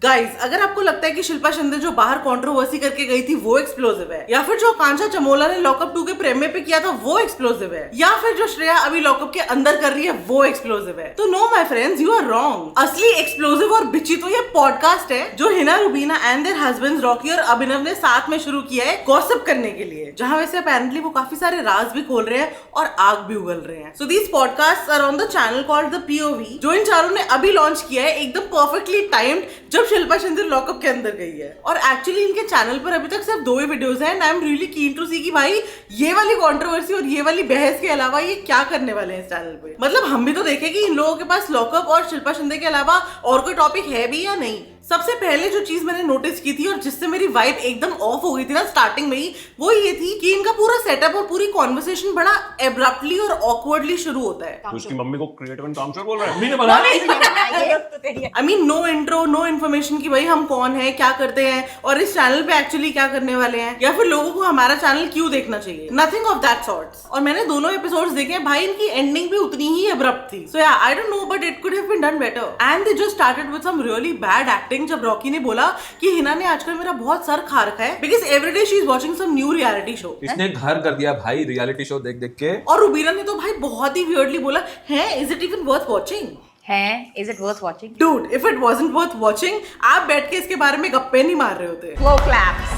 Guys, अगर आपको लगता है कि शिल्पा शिंदे जो बाहर कंट्रोवर्सी करके गई थी वो एक्सप्लोसिव है, या फिर जो आकांक्षा चमोला ने लॉकअप 2 के प्रेमे पे किया था वो एक्सप्लोसिव है, या फिर जो श्रेया अभी लॉकअप के अंदर कर रही है वो एक्सप्लोसिव है, तो no my friends, you are wrong. असली एक्सप्लोसिव और बिची तो ये पॉडकास्ट है जो Hina Rubina and their husbands Rocky और अभिनव ने साथ में शुरू किया है गॉसिप करने के लिए, जहां वैसे अपेरेंटली वो काफी सारे राज भी खोल रहे हैं और आग भी उगल रहे हैं। So these podcasts are on the channel called the POV, जो इन चारों ने अभी लॉन्च किया है एकदम परफेक्टली टाइम्ड जब शिल्पा शिंदे लॉकअप के अंदर गई है। और एक्चुअली इनके चैनल पर अभी तक सिर्फ 2 ही वीडियोस हैं and I am really keen to see कि भाई ये वाली कंट्रोवर्सी और ये वाली बहस के अलावा ये क्या करने वाले हैं इस चैनल पे। मतलब हम भी तो देखें कि इन लोगों के पास लॉकअप और शिल्पा शिंदे के अलावा और कोई टॉपिक है भी या नहीं। सबसे पहले जो चीज मैंने नोटिस की थी और जिससे मेरी वाइब एकदम ऑफ हो गई थी ना स्टार्टिंग में ही, वो ये थी कि इनका पूरा सेटअप और पूरी कॉन्वर्सेशन बड़ा एब्रप्टली और ऑकवर्डली शुरू होता है। उसकी मम्मी को क्रिएटिव एंड कामचोर बोल रहा है, मम्मी ने बताया। I mean no intro, no information कि भाई हम कौन है, क्या करते हैं और इस चैनल पे एक्चुअली क्या करने वाले हैं, या फिर लोगों को हमारा चैनल क्यों देखना चाहिए। Nothing of that sorts. और मैंने दोनों एपिसोड्स देखे हैं भाई, इनकी एंडिंग भी उतनी ही एब्रप्ट थी। So yeah I don't know but it could have been done better and they just started with some really bad acting. जब रॉकी ने बोला कि हिना ने आजकल मेरा बहुत सर खा रखा है because everyday she is watching some new reality show. इसने घर कर दिया भाई रियलिटी शो देख देख के। और रुबीना ने तो भाई बहुत ही वियर्डली बोला है, is it even worth watching? Is it worth watching? Dude, if it wasn't worth watching, आप बैठ के इसके बारे में गप्पे नहीं मार रहे होते। Slow claps.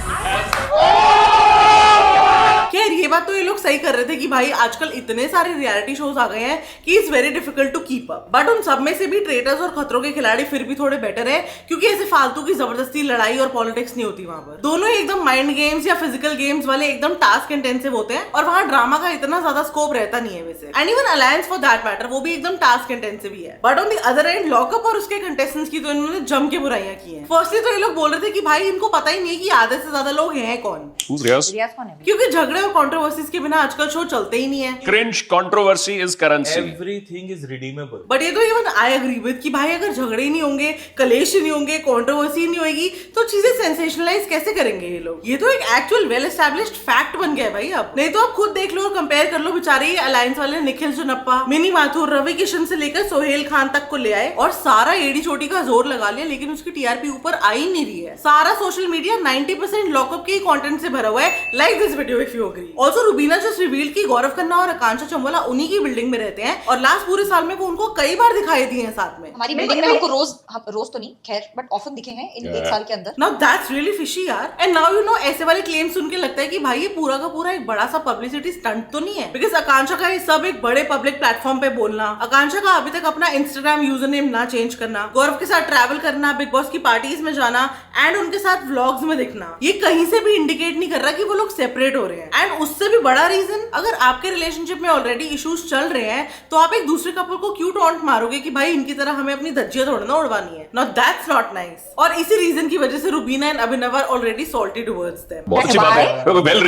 खैर ये बात तो ये लोग सही कर रहे थे कि भाई आजकल इतने सारे रियलिटी शोज आ गए हैं कि it's very difficult to keep up. But उन सब में से भी ट्रेटर्स और खतरों के खिलाड़ी फिर भी थोड़े बेटर है, क्योंकि ऐसे फालतू की जबरदस्ती लड़ाई और पॉलिटिक्स नहीं होती वहां पर। दोनों ही एकदम माइंड गेम्स या फिजिकल गेम्स वाले एकदम टास्क इंटेंसिव होते हैं और वहां ड्रामा का इतना ज्यादा स्कोप रहता नहीं है वैसे। And even alliance for that matter वो भी एकदम टास्क इंटेंसिव ही है। But on the other and lockup और उसके कंटेस्टेंट्स की तो इन्होंने जम के बुराइयां की हैं। फर्स्टली तो ये लोग बोल रहे थे कि भाई इनको पता ही नहीं है कि आधे से ज्यादा लोग हैं कौन, रियाज कौन है? क्योंकि झगड़े और कंट्रोवर्सीज के बिना आजकल शो चलते ही नहीं है। Cringe controversy is currency. Everything is redeemable. But ये तो इवन आई एग्री विद कि भाई अगर झगड़े ही नहीं होंगे, कलेश ही नहीं होंगे, कंट्रोवर्सी नहीं होगी तो चीजें सेंसेशनलाइज कैसे करेंगे ये लोग? ये तो एक एक्चुअल वेल एस्टैब्लिश्ड फैक्ट बन गया है भाई। अब नहीं तो आप खुद देख लो और कंपेयर कर लो। बेचारे अलायंस वाले निखिल चुनप्पा, मिनी माथुर, रवि किशन से लेकर सोहेल खान तक को ले आए और सारा एडी चोटी का जोर लगा लिया, लेकिन उसकी टीआरपी ऊपर आ ही नहीं रही है। सारा सोशल मीडिया 90% लॉकअप के कंटेंट से भरा हुआ है। Like this video if you agree. Also Rubina just revealed कि गौरव खन्ना और आकांक्षा चमोला उन्हीं की बिल्डिंग में रहते हैं और लास्ट पूरे साल में वो उनको कई बार दिखाई दिए हैं साथ में। हमारी बिल्डिंग में हमको रोज तो नहीं खैर बट ऑफन दिखे हैं इन एक साल के अंदर। नाउ दैट्स रियली फिशी यार। एंड नाउ यू नो ऐसे वाले क्लेम सुन के लगता है कि भाई ये पूरा का पूरा एक बड़ा सा पब्लिसिटी स्टंट तो नहीं है, बिकॉज आकांक्षा का ये सब एक बड़े पब्लिक प्लेटफॉर्म पे बोलना, आकांक्षा का अभी तक अपना इंस्टाग्राम यूजर नेम ना चेंज करना, गौरव के साथ ट्रैवल करना, बिग बॉस की पार्टीज में जाना एंड उनके साथ व्लॉग्स में दिखना, ये कहीं से भी इंडिकेट नहीं कर रहा कि वो लोग सेपरेट हो रहे हैं। एंड उससे भी बड़ा रीजन, अगर आपके रिलेशनशिप में ऑलरेडी इश्यूज चल रहे हैं तो आप एक दूसरे कपल को क्यों टॉन्ट मारोगे कि भाई इनकी तरह हमें अपनी धज्जियां थोड़ा ना उड़वानी है। Now that's not nice. और इसी रीजन की वजह से Rubina and Abhinav are already salty towards them. बहुत अच्छी बात है। Well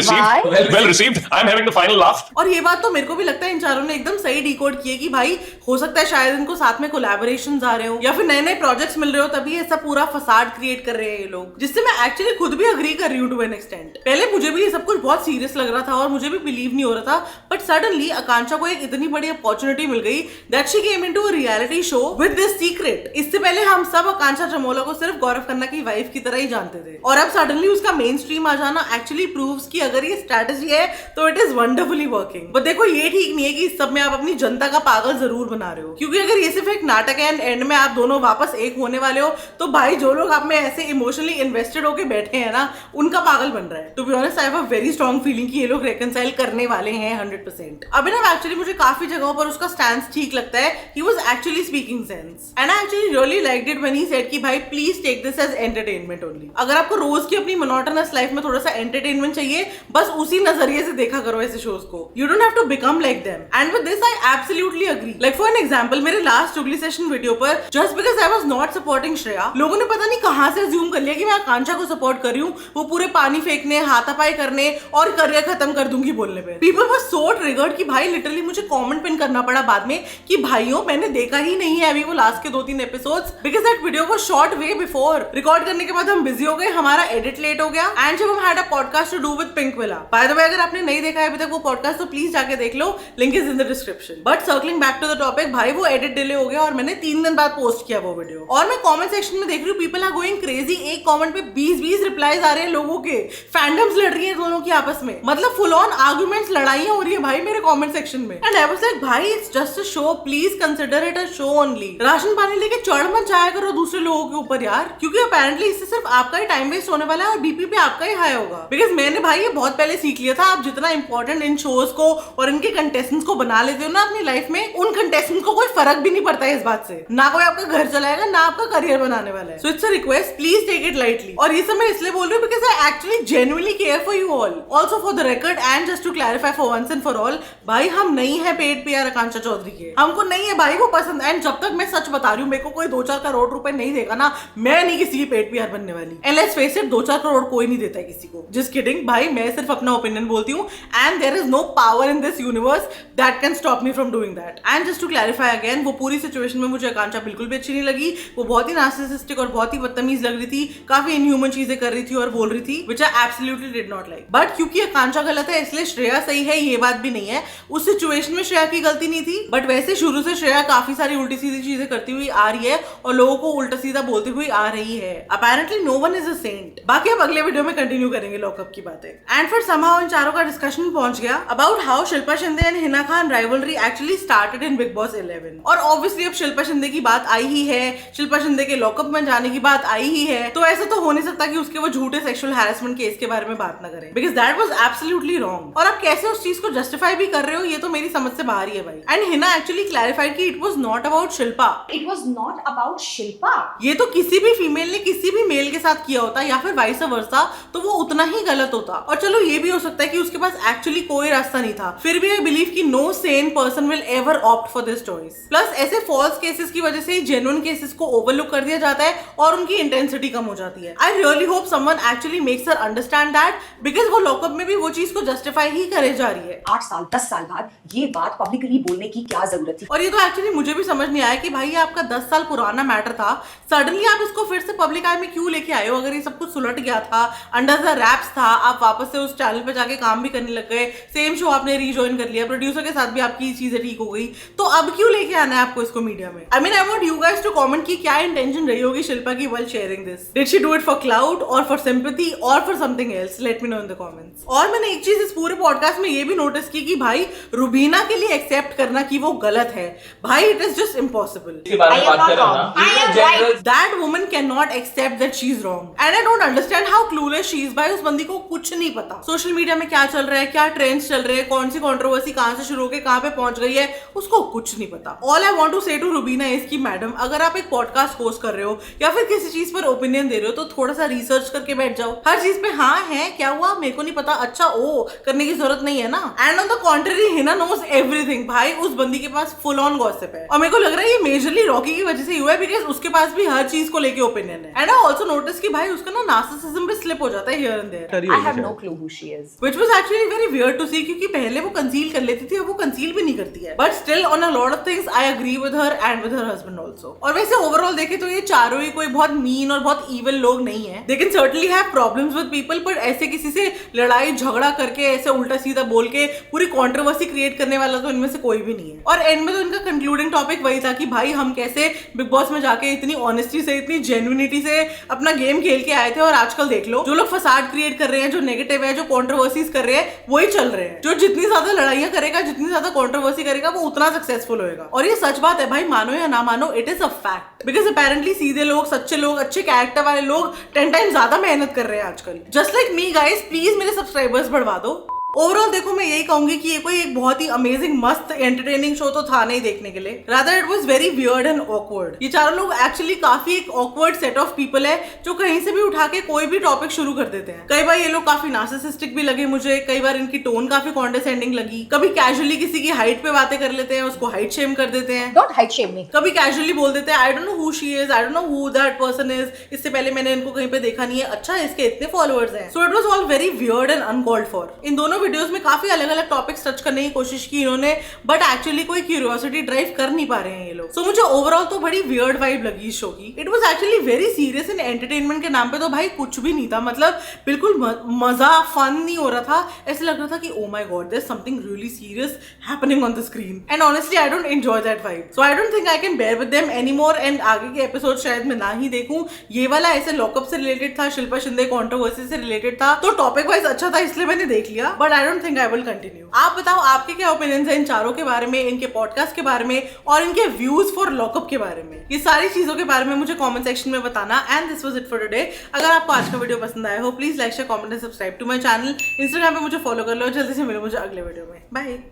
received. I am having the final laugh. और ये बात तो मेरे को भी लगता है इन चारों ने एकदम सही डिकोड की है कि भाई हो सकता है शायद इनको साथ में कोलैबोरेशंस आ रहे हो या फिर नए नए प्रोजेक्ट्स मिल रहे हो, तभी ऐसा पूरा फसाड क्रिएट कर रहे हैं ये लोग, जिससे मैं एक्चुअली खुद भी अग्री कर रही हूँ टू एन एक्सटेंट। पहले मुझे भी ये सब कुछ बहुत सीरियस लग रहा था और मुझे भी बिलीव नहीं हो रहा था, बट सडनली आकांक्षा को एक इतनी बड़ी अपॉर्चुनिटी मिल गई that she came into a reality show with this secret. इससे पहले हम सब आकांक्षा चमोला को सिर्फ गौरव खन्ना की वाइफ की तरह ही जानते थे और अब सडनली उसका मेन स्ट्रीम आ जाना एक्चुअली प्रूव्स कि अगर ये स्ट्रेटजी है तो it is wonderfully working. But देखो ये ठीक नहीं है कि इस सब में आप अपनी जनता का पागल जरूर बना रहे हो, क्योंकि अगर ये सिर्फ एक नाटक है एंड एंड में आप दोनों वापस एक होने वाले हो तो भाई जो लोग आप में ऐसे इमोशनली इन्वेस्टेड होके बैठे हैं ना उनका पागल बन रहा है। To be honest I have a very strong feeling कि ये लोग रेकंसाइल करने वाले हैं 100%। अभिनव एक्चुअली मुझे काफी जगहों पर उसका स्टैंड ठीक लगता है। He was actually speaking sense and I actually really liked it when he said कि भाई please take this as entertainment only. अगर आपको रोज की अपनी मोनोटोनस लाइफ में थोड़ा सा एंटरटेनमेंट चाहिए, बस उसी नजरिए से देखा करो ऐसे शोज को। You don't have to become like them and with this I absolutely agree. Like for an example, मेरे लास्ट चुगली सेशन वीडियो पर just because I was not supporting Shreya, लोगों ने पता नहीं कहां से अज्यूम कर लिया कि मैं आकांक्षा को सपोर्ट कर रही हूँ। वो पूरे पानी फेंकने, हाथापाई करने और करियर वीडियो खत्म कर दूंगी बोलने पे। पीपल वाज सो ट्रिगर्ड कि भाई लिटरली मुझे कमेंट पिन करना पड़ा बाद में कि भाइयों मैंने देखा ही नहीं है अभी वो लास्ट के 2-3 episodes, because that video was shot way before. Record करने के बाद हम बिजी हो गए, हमारा एडिट लेट हो गया, एंड जब हम had a podcast to do with Pinkvilla. By the way अगर आपने नहीं देखा है अभी तक वो पॉडकास्ट तो प्लीज जाके देख लो, link is in the description. But circling back to the topic, भाई वो एडिट डिले हो गया और मैंने 3 दिन बाद पोस्ट किया वो वीडियो, और मैं कमेंट सेक्शन में देख रही हूँ पीपल आर गोइंग क्रेजी। एक कमेंट पे 20-20 रिप्लाईज आ रहे हैं लोगों के, फैंडम्स लड़ रही है दोनों की आपस में, मतलब फुल ऑन आर्गुमेंट्स, लड़ाइयां हो रही है भाई मेरे कमेंट सेक्शन में। एंड आई वाज लाइक भाई it's just a show, please consider it a show only. Ration पानी लेके चढ़ मत जाया करो दूसरे लोगों के ऊपर यार, क्योंकि अपेरेंटली इससे सिर्फ आपका ही टाइम वेस्ट होने वाला है और बीपी पे आपका ही हाई होगा। बिकॉज मैंने भाई ये बहुत पहले सीख लिया था, आप जितना इंपॉर्टेंट इन शोज को और इनके कंटेस्टेंट्स को बना लेते हो ना अपनी लाइफ में, उन कंटेस्टेंट्स को कोई फर्क भी नहीं पड़ता है इस बात से, ना कोई आपका घर चलाएगा ना आपका करियर बनाने वाला है। So it's a request, please take it lightly. और ये सब मैं इसलिए बोल रही हूँ because I actually genuinely care for you all, also for the record and just to clarify for once and for all, भाई हम नहीं है पेड पीआर आकांक्षा चौधरी के, हमको नहीं है भाई वो पसंद। एंड जब तक मैं सच बता रही हूँ, मेरे को कोई 2-4 करोड़ रुपए नहीं देगा ना, मैं नहीं किसी की पेड पीआर बनने वाली। And let's face it, 2-4 crore कोई नहीं देता है किसी को, जस्ट किडिंग भाई, मैं सिर्फ अपना ओपिनियन बोलती हूँ and there is no power in this universe that can stop me from doing that. And just to clarify again, वो पूरी सिचुएशन में मुझे आकांक्षा बिल्कुल भी अच्छी नहीं लगी, वो बहुत ही नार्सिसिस्टिक और बहुत ही बदतमीज लग रही थी, काफी इनह्यूमन चीजें कर रही थी और बोल रही थी, which I absolutely did not like. But क्योंकि आकांक्षा गलत है इसलिए श्रेया सही है, ये बात भी नहीं है, उस सिचुएशन में श्रेया की गलती नहीं थी। बट वैसे शुरू से श्रेया काफी सारी उल्टी सीधी चीजें करती हुई आ रही है और लोगों को उल्टा सीधा बोलती हुई आ रही है। Apparently no one is a saint. बाकी अब अगले वीडियो में कंटिन्यू करेंगे लॉकअप की बातें। एंड फिर समहाउ इन चारों का डिस्कशन पहुंच गया about how Shilpa Shinde and Hina Khan rivalry actually started in big boss 11। और ऑब्वियसली अब शिल्पा शिंदे की बात आई ही है, शिल्पा शिंदे के लॉकअप में जाने की बात आई ही है, तो ऐसा तो हो नहीं सकता कि उसके वो झूठे सेक्सुअल हैरेसमेंट केस के बारे में बात ना करें, because that was absolutely wrong. और आप कैसे उस चीज को जस्टिफाई भी कर रहे हो, ये तो मेरी समझ से बाहर ही है भाई। एंड हिना एक्चुअली क्लैरिफाइड कि it was not about Shilpa, It was not about Shilpa. ये तो किसी भी फीमेल ने किसी भी मेल के साथ किया होता या फिर वाइस वर्सा, तो वो उतना ही गलत होता। और चलो ये भी हो सकता है कि उसके पास एक्चुअली कोई रास्ता नहीं था, फिर भी आई बिलीव कि no sane person will ever opt for this choice. Plus ऐसे फॉल्स केसेस की वजह से जेन्युइन केसेस को ओवरलुक कर दिया जाता है और उनकी इंटेंसिटी कम हो जाती है। I really hope someone actually makes her understand that, because वो लॉकअप में भी वो चीज को जस्टिफाई ही करे जा रही है। 8 साल 10 साल बाद ये बात पब्लिकली बोलने की क्या जरूरत थी? और ये तो एक्चुअली मुझे भी समझ नहीं आया कि भाई ये आपका 10 साल पुराना मैटर था, सडनली आप इसको फिर से पब्लिक आई में क्यों लेके आए हो? अगर ये सब कुछ सुलट गया था, अंडर द रैप्स था, आप वापस से उस चैनल पे जाके काम भी करने लग गए, सेम शो आपने रीजॉइन कर लिया, प्रोड्यूसर के साथ भी आपकी चीजें ठीक हो गई, तो अब क्यों लेके आना है आपको इसको मीडिया में? I mean I want you guys to comment कि क्या इंटेंशन रही होगी शिल्पा की while sharing this. Did she do it for clout और फॉर सिंपैथी और for something else? Let me know in the comments. और मैंने एक चीज इस पूरे पॉडकास्ट में ये भी नोटिस की कि भाई रुबीना के लिए एक्सेप्ट करना कि वो गलत है, भाई इट इज जस्ट इम्पॉसिबल। इसके बारे में बात कर रहा हूं ना, I am general That woman cannot accept that she is wrong, and I don't understand how clueless she is. भाई उस बंदी को कुछ नहीं पता सोशल मीडिया में क्या चल रहा है, क्या ट्रेंड्स चल रहे हैं, कौन सी कंट्रोवर्सी कहां से शुरू होकर कहां पे पहुंच गई है, उसको कुछ नहीं पता। All I want to say to Rubina is कि मैडम अगर आप एक पॉडकास्ट होस्ट कर रहे हो या फिर किसी चीज पर ओपिनियन दे रहे हो तो थोड़ा सा रिसर्च करके बैठ जाओ। हर चीज पे हाँ है क्या हुआ मेरे को नहीं पता, अच्छा ओ करने की जरूरत नहीं है ना। And on the contrary Hina knows everything. भाई उस बंदी के पास फुल ऑन गॉसिप है और मेरे को लग रहा है ये मेजरली रॉकी की वजह से हुआ है, बिकॉज उसके पास भी हर चीज को लेके ओपिनियन है। एंड आई आल्सो नोटिस कि भाई उसका ना नार्सिसिज्म भी स्लिप हो जाता है here and there. I have no clue who she is. Which was actually very weird to see, क्योंकि पहले वो कंसील कर लेती थी अब वो कंसील भी नहीं करती है। But still on a lot of things I agree with her and with her husband also. और वैसे ओवरऑल देखे तो ये चारों ही कोई बहुत मीन और बहुत इविल लोग नहीं है। They can certainly have problems with people, but ऐसे किसी से लड़ाई झगड़ा करके ऐसे उल्टा सीधा बोल के पूरी कंट्रोवर्सी क्रिएट करने वाला तो इनमें से कोई भी नहीं है। और एंड में तो इनका कंक्लूडिंग टॉपिक वही था कि भाई हम कैसे बिग बॉस में जाके इतनी ऑनेस्टी से इतनी जेन्युइनिटी से अपना गेम खेल के आए थे, और आजकल देख लो जो लोग फसाद क्रिएट कर रहे हैं, जो नेगेटिव है, जो कंट्रोवर्सीज कर रहे हैं, वही चल रहे हैं। जो जितनी ज्यादा लड़ाइयां करेगा, जितनी ज्यादा कंट्रोवर्सी करेगा, वो उतना सक्सेसफुल होएगा। और ये सच बात है भाई, मानो या ना मानो, it is a fact. Because apparently सीधे लोग, सच्चे लोग, अच्छे कैरेक्टर वाले लोग 10 टाइम ज्यादा मेहनत कर रहे हैं आजकल। Just like me guys, please मेरे सब्सक्राइबर्स बढ़वा दो। ओवरऑल देखो मैं यही कहूंगी कि ये कोई एक बहुत ही अमेजिंग मस्त एंटरटेनिंग शो तो था नहीं देखने के लिए, rather it was very weird and awkward. ये चारों लोग एक्चुअली काफी एक ऑकवर्ड सेट ऑफ पीपल है जो कहीं से भी उठा के कोई भी टॉपिक शुरू कर देते हैं। कई बार ये लोग काफी नार्सिसिस्टिक भी लगे मुझे, कई बार इनकी टोन काफी कॉन्डेसेंडिंग लगी, कभी कैजुअली किसी की हाइट पे बातें कर लेते हैं, उसको हाइट शेम कर देते हैं। Don't height shame me. कभी कैजुअली बोल देते हैं आई don't know who she is, I don't know who that person is, इससे पहले मैंने इनको कहीं पे देखा नहीं है, अच्छा इसके इतने फॉलोअर्स हैं। So it was all very weird and uncalled for. इन दोनों दोनों वीडियोस में काफी अलग अलग टॉपिक्स टच करने की कोशिश की इन्होंने, बट एक्चुअली कोई क्यूरियोसिटी ड्राइव कर नहीं पा रहे हैं ये लोग। सो मुझे ओवरऑल तो बड़ी वियर्ड वाइब लगी इस शो की। It was actually very serious and entertainment के नाम पे तो भाई कुछ भी नहीं था, मतलब बिल्कुल मजा फन नहीं हो रहा था। ऐसे लग रहा था कि oh my god there is something really serious happening on the screen, and honestly I don't enjoy that vibe. So I don't think I can bear with them anymore, and आगे के एपिसोड शायद मैं ना ही देखूं। ये वाला ऐसे lockup से रिलेटेड था, शिल्पा शिंदे कंट्रोवर्सी से रिलेटेड था, तो टॉपिक वाइज अच्छा था इसलिए मैंने देख लिया, but I don't think I will continue. आप बताओ आपके क्या ओपिनियंस है इन चारों के बारे में, इनके पॉडकास्ट के बारे में और इनके व्यूज फॉर लॉकअप के बारे में। ये सारी चीजों के बारे में मुझे कमेंट सेक्शन में बताना। And this was it for today. अगर आपको आज का वीडियो पसंद आया हो please like share comment and subscribe to my channel. Instagram पे मुझे फॉलो कर लो। जल्दी से मिलो मुझे अगले वीडियो में। बाय।